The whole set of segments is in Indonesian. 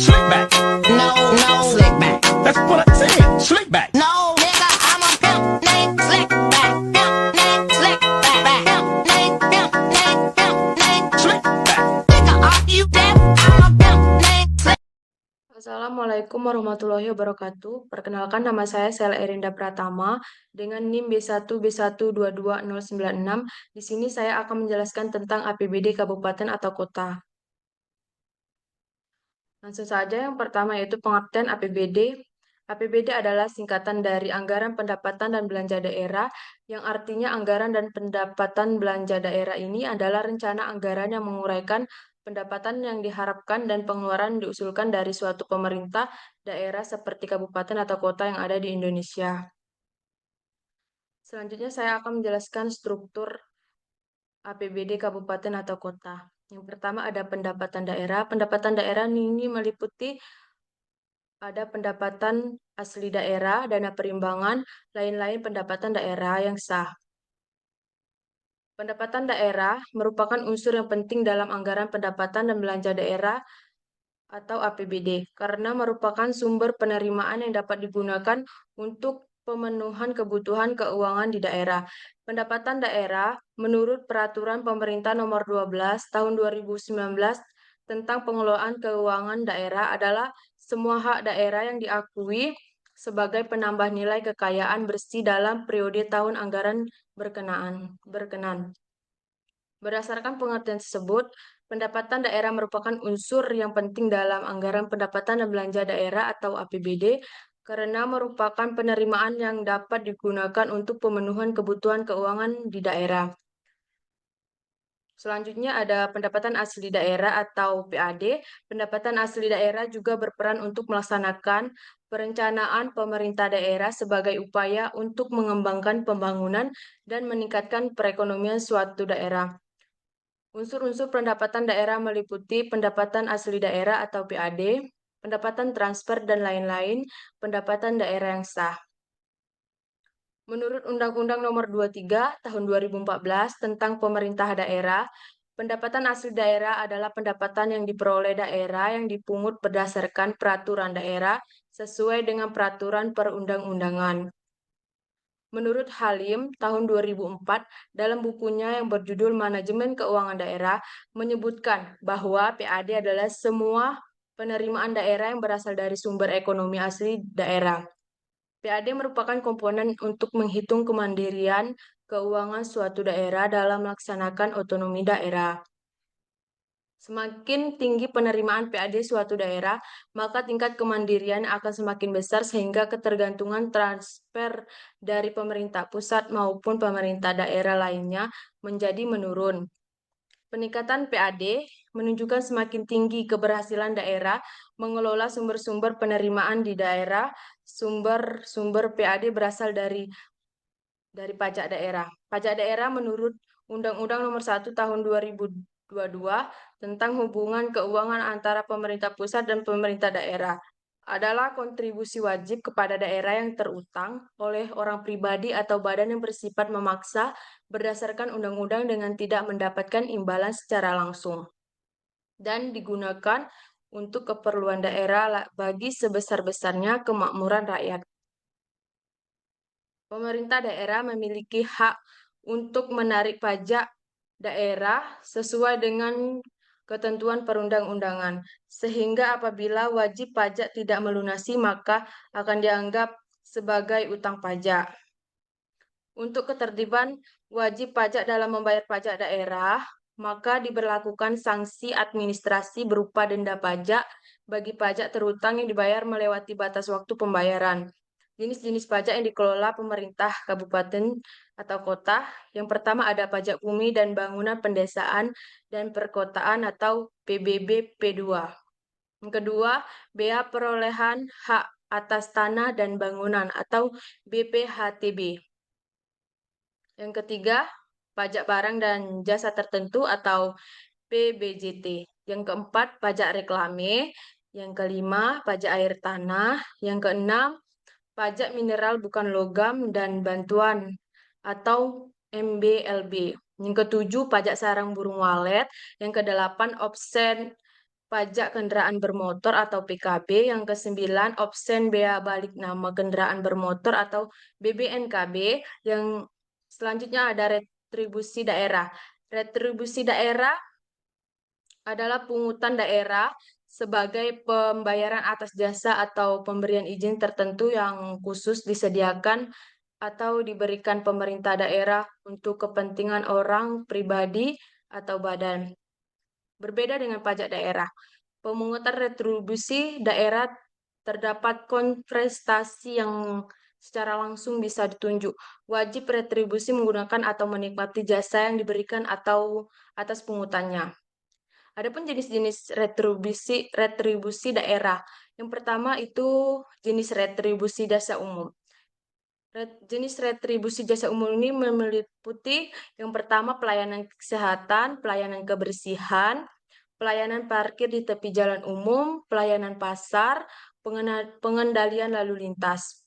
Slick back. No, no, slick back. That's what I said. Slick back. No, nigga, I'm a pimp named Slick back. Pimp named Slick back. Pimp named, pimp named. Slick back. Nigga, are you deaf? I'm a pimp named Slick. Assalamualaikum warahmatullahi wabarakatuh. Perkenalkan, nama saya Sela Erinda Pratama dengan NIM B1B1222096. Di sini saya akan menjelaskan tentang APBD kabupaten atau kota. Langsung saja, yang pertama yaitu pengertian APBD. APBD adalah singkatan dari Anggaran Pendapatan dan Belanja Daerah, yang artinya anggaran dan pendapatan belanja daerah ini adalah rencana anggaran yang menguraikan pendapatan yang diharapkan dan pengeluaran diusulkan dari suatu pemerintah daerah seperti kabupaten atau kota yang ada di Indonesia. Selanjutnya saya akan menjelaskan struktur APBD kabupaten atau kota. Yang pertama ada pendapatan daerah. Pendapatan daerah ini meliputi ada pendapatan asli daerah, dana perimbangan, lain-lain pendapatan daerah yang sah. Pendapatan daerah merupakan unsur yang penting dalam anggaran pendapatan dan belanja daerah atau APBD, karena merupakan sumber penerimaan yang dapat digunakan untuk pemenuhan kebutuhan keuangan di daerah. Pendapatan daerah menurut Peraturan Pemerintah Nomor 12 Tahun 2019 tentang pengelolaan keuangan daerah adalah semua hak daerah yang diakui sebagai penambah nilai kekayaan bersih dalam periode tahun anggaran berkenan. Berdasarkan pengertian tersebut, pendapatan daerah merupakan unsur yang penting dalam anggaran pendapatan dan belanja daerah atau APBD karena merupakan penerimaan yang dapat digunakan untuk pemenuhan kebutuhan keuangan di daerah. Selanjutnya ada pendapatan asli daerah atau PAD. Pendapatan asli daerah juga berperan untuk melaksanakan perencanaan pemerintah daerah sebagai upaya untuk mengembangkan pembangunan dan meningkatkan perekonomian suatu daerah. Unsur-unsur pendapatan daerah meliputi pendapatan asli daerah atau PAD, pendapatan transfer dan lain-lain, pendapatan daerah yang sah. Menurut Undang-Undang Nomor 23 Tahun 2014 tentang Pemerintah Daerah, pendapatan asli daerah adalah pendapatan yang diperoleh daerah yang dipungut berdasarkan peraturan daerah sesuai dengan peraturan perundang-undangan. Menurut Halim, tahun 2004, dalam bukunya yang berjudul Manajemen Keuangan Daerah, menyebutkan bahwa PAD adalah semua penerimaan daerah yang berasal dari sumber ekonomi asli daerah. PAD merupakan komponen untuk menghitung kemandirian keuangan suatu daerah dalam melaksanakan otonomi daerah. Semakin tinggi penerimaan PAD suatu daerah, maka tingkat kemandirian akan semakin besar sehingga ketergantungan transfer dari pemerintah pusat maupun pemerintah daerah lainnya menjadi menurun. Peningkatan PAD menunjukkan semakin tinggi keberhasilan daerah mengelola sumber-sumber penerimaan di daerah. Sumber-sumber PAD berasal dari pajak daerah. Pajak daerah menurut Undang-Undang Nomor 1 Tahun 2022 tentang hubungan keuangan antara pemerintah pusat dan pemerintah daerah adalah kontribusi wajib kepada daerah yang terutang oleh orang pribadi atau badan yang bersifat memaksa berdasarkan undang-undang dengan tidak mendapatkan imbalan secara langsung dan digunakan untuk keperluan daerah bagi sebesar-besarnya kemakmuran rakyat. Pemerintah daerah memiliki hak untuk menarik pajak daerah sesuai dengan ketentuan perundang-undangan, sehingga apabila wajib pajak tidak melunasi maka akan dianggap sebagai utang pajak. Untuk ketertiban wajib pajak dalam membayar pajak daerah, maka diberlakukan sanksi administrasi berupa denda pajak bagi pajak terutang yang dibayar melewati batas waktu pembayaran. Jenis-jenis pajak yang dikelola pemerintah kabupaten atau kota. Yang pertama ada pajak bumi dan bangunan pendesaan dan perkotaan atau PBB P2. Yang kedua, bea perolehan hak atas tanah dan bangunan atau BPHTB. Yang ketiga, pajak barang dan jasa tertentu atau PBJT. Yang keempat, pajak reklame. Yang kelima, pajak air tanah. Yang keenam, pajak mineral bukan logam dan bantuan atau MBLB. Yang ketujuh, pajak sarang burung walet. Yang kedelapan, pajak kendaraan bermotor atau PKB. Yang ke-9, absen bea balik nama kendaraan bermotor atau BBNKB. Yang selanjutnya ada retribusi daerah. Retribusi daerah adalah pungutan daerah sebagai pembayaran atas jasa atau pemberian izin tertentu yang khusus disediakan atau diberikan pemerintah daerah untuk kepentingan orang pribadi atau badan. Berbeda dengan pajak daerah, pemungutan retribusi daerah terdapat kontestasi yang secara langsung bisa ditunjuk. Wajib retribusi menggunakan atau menikmati jasa yang diberikan atau atas pungutannya. Adapun jenis-jenis retribusi daerah. Yang pertama itu jenis retribusi jasa umum. Jenis retribusi jasa umum ini meliputi yang pertama pelayanan kesehatan, pelayanan kebersihan, pelayanan parkir di tepi jalan umum, pelayanan pasar, pengendalian lalu lintas.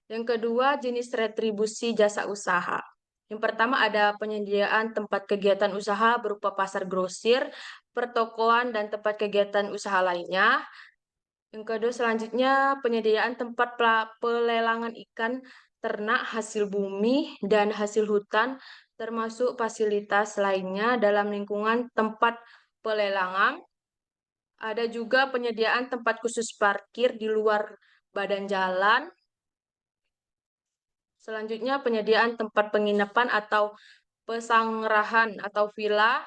Yang kedua, jenis retribusi jasa usaha. Yang pertama ada penyediaan tempat kegiatan usaha berupa pasar grosir, pertokoan, dan tempat kegiatan usaha lainnya. Yang kedua, selanjutnya penyediaan tempat pelelangan ikan, ternak, hasil bumi, dan hasil hutan, termasuk fasilitas lainnya dalam lingkungan tempat pelelangan. Ada juga penyediaan tempat khusus parkir di luar badan jalan. Selanjutnya, penyediaan tempat penginapan atau pesanggrahan atau villa.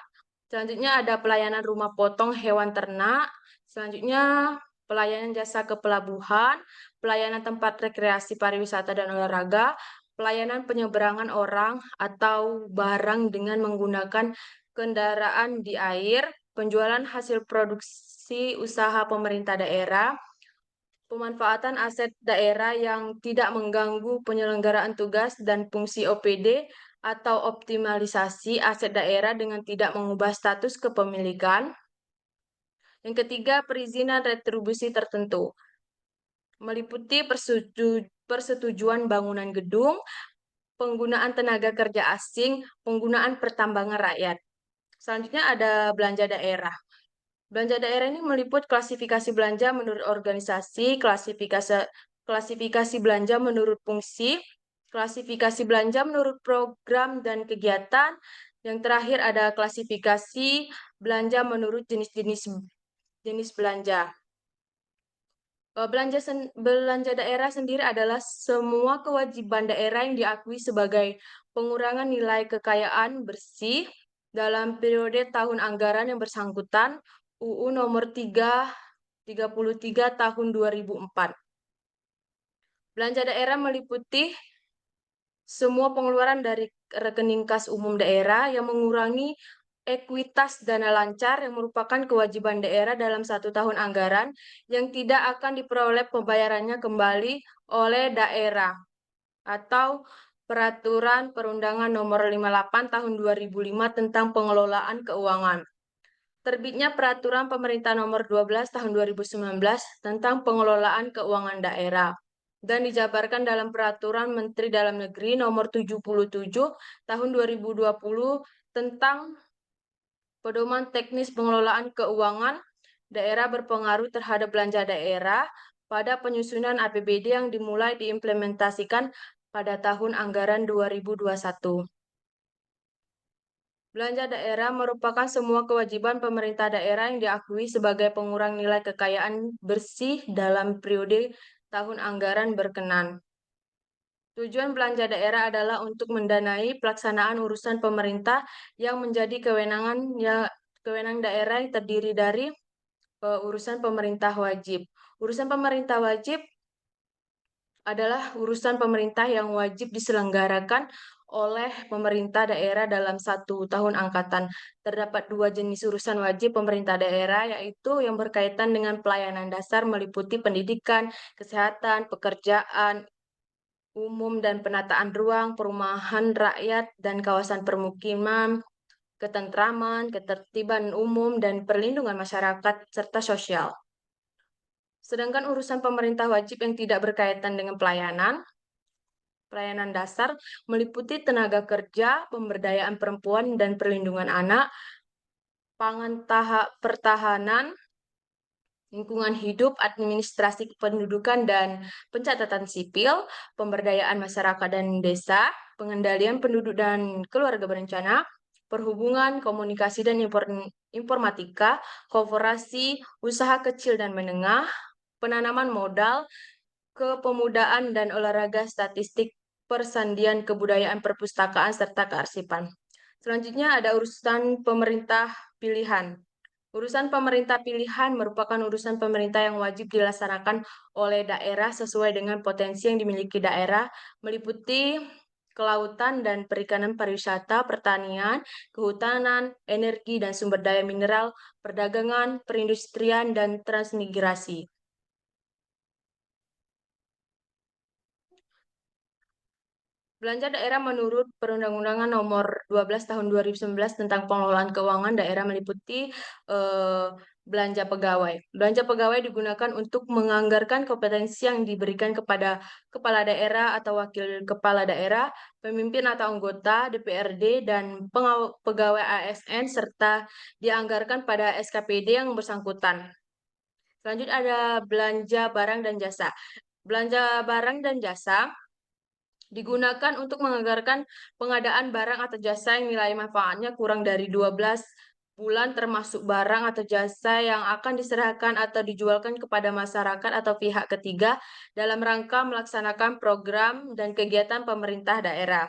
Selanjutnya ada pelayanan rumah potong hewan ternak. Selanjutnya pelayanan jasa kepelabuhan, pelayanan tempat rekreasi pariwisata dan olahraga, pelayanan penyeberangan orang atau barang dengan menggunakan kendaraan di air, penjualan hasil produksi usaha pemerintah daerah, pemanfaatan aset daerah yang tidak mengganggu penyelenggaraan tugas dan fungsi OPD atau optimalisasi aset daerah dengan tidak mengubah status kepemilikan. Yang ketiga, perizinan retribusi tertentu. Meliputi persetujuan bangunan gedung, penggunaan tenaga kerja asing, penggunaan pertambangan rakyat. Selanjutnya ada belanja daerah. Belanja daerah ini meliput klasifikasi belanja menurut organisasi, klasifikasi belanja menurut fungsi, klasifikasi belanja menurut program dan kegiatan. Yang terakhir ada klasifikasi belanja menurut jenis belanja. Belanja daerah sendiri adalah semua kewajiban daerah yang diakui sebagai pengurangan nilai kekayaan bersih dalam periode tahun anggaran yang bersangkutan, UU nomor 33 tahun 2004. Belanja daerah meliputi semua pengeluaran dari rekening kas umum daerah yang mengurangi ekuitas dana lancar yang merupakan kewajiban daerah dalam 1 tahun anggaran yang tidak akan diperoleh pembayarannya kembali oleh daerah atau Peraturan Perundangan Nomor 58 Tahun 2005 tentang Pengelolaan Keuangan. Terbitnya Peraturan Pemerintah Nomor 12 Tahun 2019 tentang Pengelolaan Keuangan Daerah dan dijabarkan dalam Peraturan Menteri Dalam Negeri Nomor 77 Tahun 2020 tentang Pedoman Teknis Pengelolaan Keuangan Daerah berpengaruh terhadap belanja daerah pada penyusunan APBD yang dimulai diimplementasikan pada tahun anggaran 2021. Belanja daerah merupakan semua kewajiban pemerintah daerah yang diakui sebagai pengurang nilai kekayaan bersih dalam periode tahun anggaran berkenan. Tujuan belanja daerah adalah untuk mendanai pelaksanaan urusan pemerintah yang menjadi kewenangan daerah yang terdiri dari urusan pemerintah wajib. Urusan pemerintah wajib adalah urusan pemerintah yang wajib diselenggarakan oleh pemerintah daerah dalam 1 tahun angkatan. Terdapat 2 jenis urusan wajib pemerintah daerah, yaitu yang berkaitan dengan pelayanan dasar meliputi pendidikan, kesehatan, pekerjaan umum dan penataan ruang, perumahan rakyat dan kawasan permukiman, ketentraman, ketertiban umum, dan perlindungan masyarakat serta sosial. Sedangkan urusan pemerintah wajib yang tidak berkaitan dengan pelayanan dasar meliputi tenaga kerja, pemberdayaan perempuan dan perlindungan anak, pangan pertahanan, lingkungan hidup, administrasi kependudukan dan pencatatan sipil, pemberdayaan masyarakat dan desa, pengendalian penduduk dan keluarga berencana, perhubungan, komunikasi dan informatika, koperasi, usaha kecil dan menengah, penanaman modal, kepemudaan dan olahraga, statistik, persandian, kebudayaan, perpustakaan, serta kearsipan. Selanjutnya ada urusan pemerintah pilihan. Urusan pemerintah pilihan merupakan urusan pemerintah yang wajib dilaksanakan oleh daerah sesuai dengan potensi yang dimiliki daerah, meliputi kelautan dan perikanan, pariwisata, pertanian, kehutanan, energi dan sumber daya mineral, perdagangan, perindustrian, dan transmigrasi. Belanja daerah menurut Perundang-undangan Nomor 12 Tahun 2019 tentang pengelolaan keuangan daerah meliputi belanja pegawai. Belanja pegawai digunakan untuk menganggarkan kompetensi yang diberikan kepada kepala daerah atau wakil kepala daerah, pemimpin atau anggota DPRD, dan pegawai ASN, serta dianggarkan pada SKPD yang bersangkutan. Selanjutnya ada belanja barang dan jasa. Belanja barang dan jasa digunakan untuk menganggarkan pengadaan barang atau jasa yang nilai manfaatnya kurang dari 12 bulan termasuk barang atau jasa yang akan diserahkan atau dijualkan kepada masyarakat atau pihak ketiga dalam rangka melaksanakan program dan kegiatan pemerintah daerah.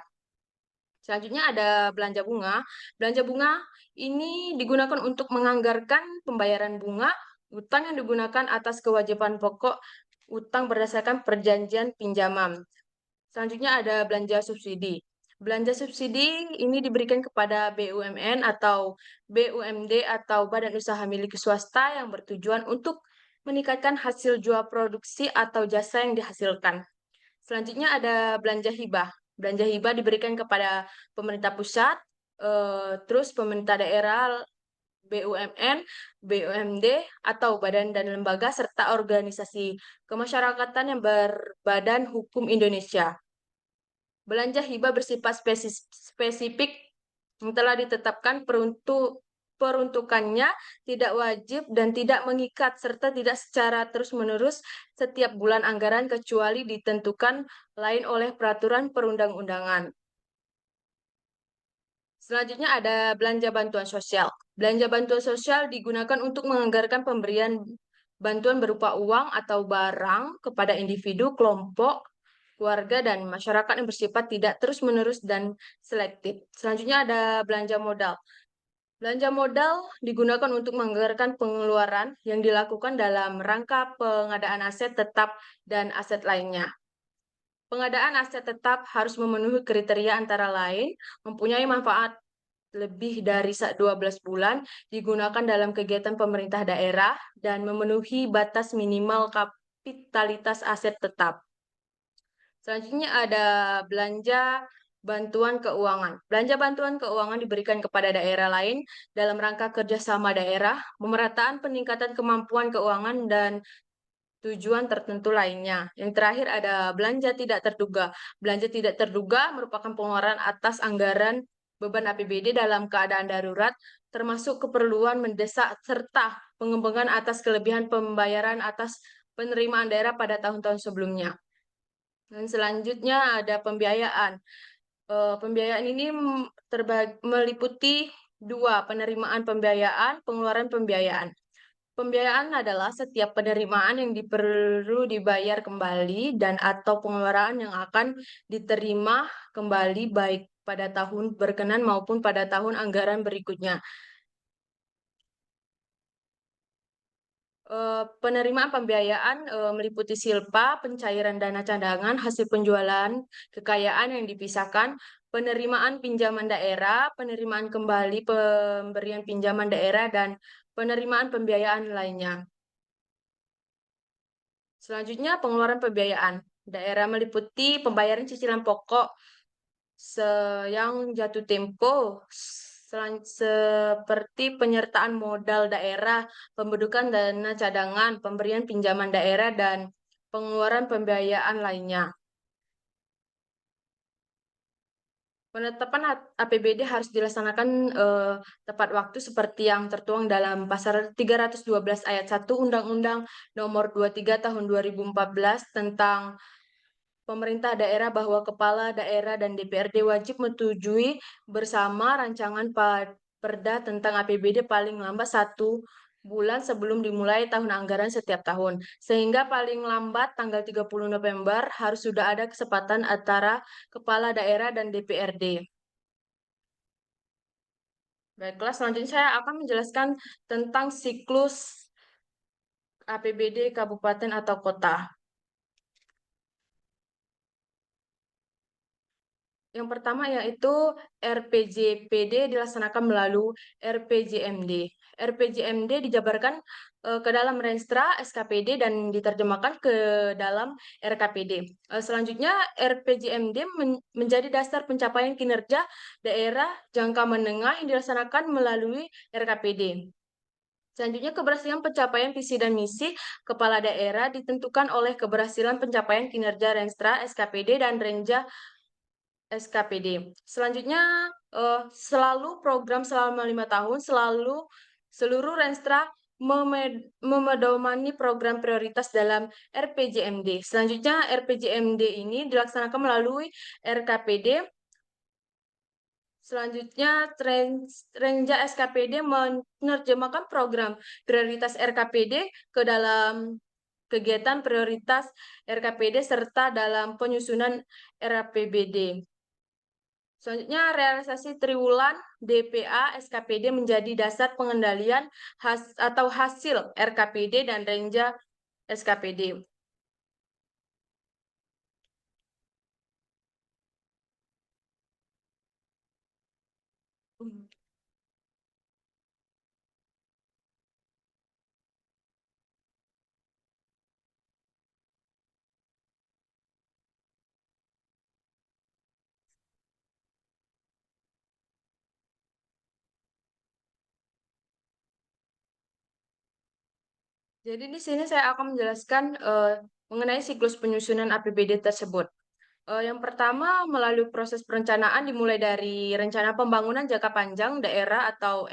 Selanjutnya ada belanja bunga. Belanja bunga ini digunakan untuk menganggarkan pembayaran bunga utang yang digunakan atas kewajiban pokok utang berdasarkan perjanjian pinjaman. Selanjutnya ada belanja subsidi. Belanja subsidi ini diberikan kepada BUMN atau BUMD atau badan usaha milik swasta yang bertujuan untuk meningkatkan hasil jual produksi atau jasa yang dihasilkan. Selanjutnya ada belanja hibah. Belanja hibah diberikan kepada pemerintah pusat, terus pemerintah daerah, BUMN, BUMD, atau badan dan lembaga, serta organisasi kemasyarakatan yang berbadan hukum Indonesia. Belanja hibah bersifat spesifik yang telah ditetapkan peruntukannya tidak wajib dan tidak mengikat, serta tidak secara terus-menerus setiap bulan anggaran kecuali ditentukan lain oleh peraturan perundang-undangan. Selanjutnya ada belanja bantuan sosial. Belanja bantuan sosial digunakan untuk menganggarkan pemberian bantuan berupa uang atau barang kepada individu, kelompok, keluarga, dan masyarakat yang bersifat tidak terus-menerus dan selektif. Selanjutnya ada belanja modal. Belanja modal digunakan untuk menganggarkan pengeluaran yang dilakukan dalam rangka pengadaan aset tetap dan aset lainnya. Pengadaan aset tetap harus memenuhi kriteria antara lain, mempunyai manfaat lebih dari 12 bulan, digunakan dalam kegiatan pemerintah daerah, dan memenuhi batas minimal kapitalitas aset tetap. Selanjutnya ada belanja bantuan keuangan. Belanja bantuan keuangan diberikan kepada daerah lain dalam rangka kerjasama daerah, pemerataan peningkatan kemampuan keuangan, dan tujuan tertentu lainnya. Yang terakhir ada belanja tidak terduga. Belanja tidak terduga merupakan pengeluaran atas anggaran beban APBD dalam keadaan darurat, termasuk keperluan mendesak serta pengembangan atas kelebihan pembayaran atas penerimaan daerah pada tahun-tahun sebelumnya. Dan selanjutnya ada pembiayaan. Pembiayaan ini meliputi dua, penerimaan pembiayaan, pengeluaran pembiayaan. Pembiayaan adalah setiap penerimaan yang perlu dibayar kembali dan atau pengeluaran yang akan diterima kembali baik pada tahun berkenan maupun pada tahun anggaran berikutnya. Penerimaan pembiayaan meliputi silpa, pencairan dana cadangan, hasil penjualan, kekayaan yang dipisahkan, penerimaan pinjaman daerah, penerimaan kembali pemberian pinjaman daerah, dan penerimaan pembiayaan lainnya. Selanjutnya, pengeluaran pembiayaan. Daerah meliputi pembayaran cicilan pokok yang jatuh tempo, seperti penyertaan modal daerah, pembentukan dana cadangan, pemberian pinjaman daerah, dan pengeluaran pembiayaan lainnya. Penetapan APBD harus dilaksanakan tepat waktu seperti yang tertuang dalam Pasal 312 Ayat 1 Undang-Undang Nomor 23 Tahun 2014 tentang pemerintah daerah, bahwa kepala daerah dan DPRD wajib menyetujui bersama rancangan Perda tentang APBD paling lambat 1 bulan sebelum dimulai tahun anggaran setiap tahun. Sehingga paling lambat tanggal 30 November harus sudah ada kesepakatan antara kepala daerah dan DPRD. Baiklah, selanjutnya saya akan menjelaskan tentang siklus APBD kabupaten atau kota. Yang pertama yaitu RPJPD dilaksanakan melalui RPJMD. RPJMD dijabarkan ke dalam Renstra SKPD dan diterjemahkan ke dalam RKPD. Selanjutnya RPJMD menjadi dasar pencapaian kinerja daerah jangka menengah yang dilaksanakan melalui RKPD. Selanjutnya, keberhasilan pencapaian visi dan misi kepala daerah ditentukan oleh keberhasilan pencapaian kinerja Renstra, SKPD, dan Renja SKPD. Selanjutnya, selalu program selama 5 tahun, seluruh Renstra memedomani program prioritas dalam RPJMD. Selanjutnya, RPJMD ini dilaksanakan melalui RKPD. Selanjutnya, Renja SKPD menerjemahkan program prioritas RKPD ke dalam kegiatan prioritas RKPD serta dalam penyusunan RAPBD. Selanjutnya, realisasi triwulan DPA SKPD menjadi dasar pengendalian atau hasil RKPD dan Renja SKPD. Jadi di sini saya akan menjelaskan mengenai siklus penyusunan APBD tersebut. Yang pertama, melalui proses perencanaan dimulai dari rencana pembangunan jangka panjang daerah atau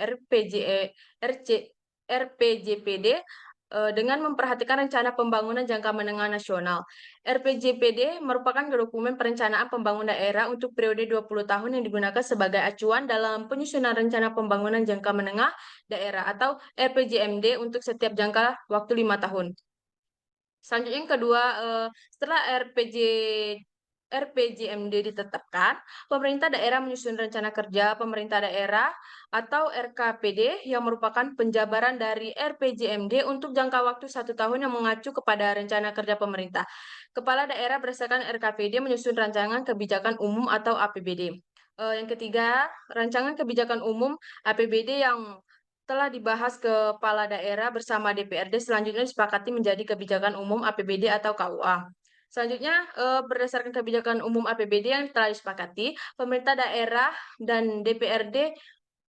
RPJPD dengan memperhatikan rencana pembangunan jangka menengah nasional. RPJPD merupakan dokumen perencanaan pembangunan daerah untuk periode 20 tahun yang digunakan sebagai acuan dalam penyusunan rencana pembangunan jangka menengah daerah atau RPJMD untuk setiap jangka waktu 5 tahun. Selanjutnya yang kedua, setelah RPJMD ditetapkan, pemerintah daerah menyusun rencana kerja pemerintah daerah atau RKPD yang merupakan penjabaran dari RPJMD untuk jangka waktu 1 tahun yang mengacu kepada rencana kerja pemerintah. Kepala daerah berdasarkan RKPD menyusun rancangan kebijakan umum atau APBD. Yang ketiga, rancangan kebijakan umum APBD yang telah dibahas kepala daerah bersama DPRD selanjutnya disepakati menjadi kebijakan umum APBD atau KUA. Selanjutnya, berdasarkan kebijakan umum APBD yang telah disepakati, pemerintah daerah dan DPRD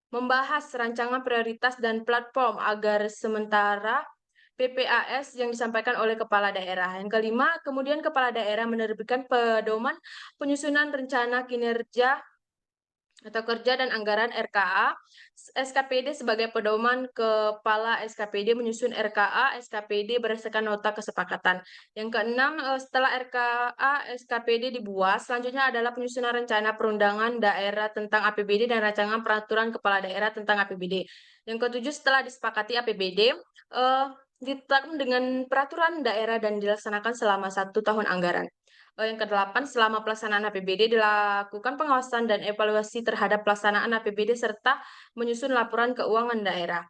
membahas rancangan prioritas dan platform agar sementara PPAS yang disampaikan oleh kepala daerah. Yang kelima, kemudian kepala daerah menerbitkan pedoman penyusunan rencana kinerja atau kerja dan anggaran RKA. SKPD sebagai pedoman kepala SKPD menyusun RKA SKPD berdasarkan nota kesepakatan. Yang keenam, setelah RKA SKPD dibuat, selanjutnya adalah penyusunan rencana perundangan daerah tentang APBD dan rancangan peraturan kepala daerah tentang APBD. Yang ketujuh, setelah disepakati APBD, ditetapkan dengan peraturan daerah dan dilaksanakan selama 1 tahun anggaran. Yang kedelapan, selama pelaksanaan APBD dilakukan pengawasan dan evaluasi terhadap pelaksanaan APBD serta menyusun laporan keuangan daerah.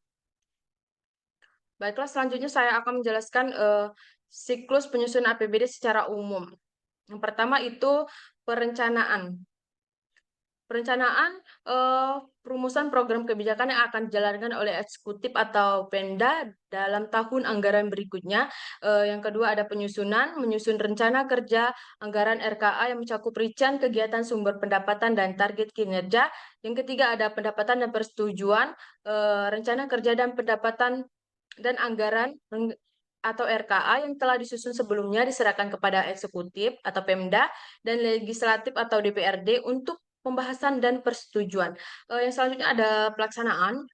Baiklah, selanjutnya saya akan menjelaskan siklus penyusunan APBD secara umum. Yang pertama itu perencanaan. Perencanaan perumusan program kebijakan yang akan dijalankan oleh eksekutif atau Pemda dalam tahun anggaran berikutnya. Yang kedua ada menyusun rencana kerja anggaran RKA yang mencakup rincian kegiatan sumber pendapatan dan target kinerja. Yang ketiga ada pendapatan dan persetujuan, rencana kerja dan pendapatan dan anggaran atau RKA yang telah disusun sebelumnya diserahkan kepada eksekutif atau Pemda dan legislatif atau DPRD untuk pembahasan dan persetujuan. Yang selanjutnya ada pelaksanaan.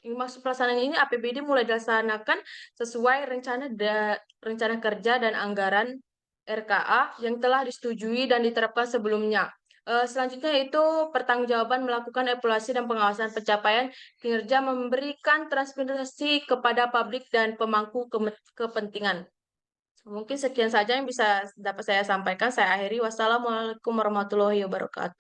Yang maksud pelaksanaan ini APBD mulai dilaksanakan sesuai rencana kerja dan anggaran RKA yang telah disetujui dan diterapkan sebelumnya. Selanjutnya itu pertanggungjawaban melakukan evaluasi dan pengawasan pencapaian kinerja memberikan transparansi kepada publik dan pemangku kepentingan. Mungkin sekian saja yang bisa dapat saya sampaikan. Saya akhiri. Wassalamualaikum warahmatullahi wabarakatuh.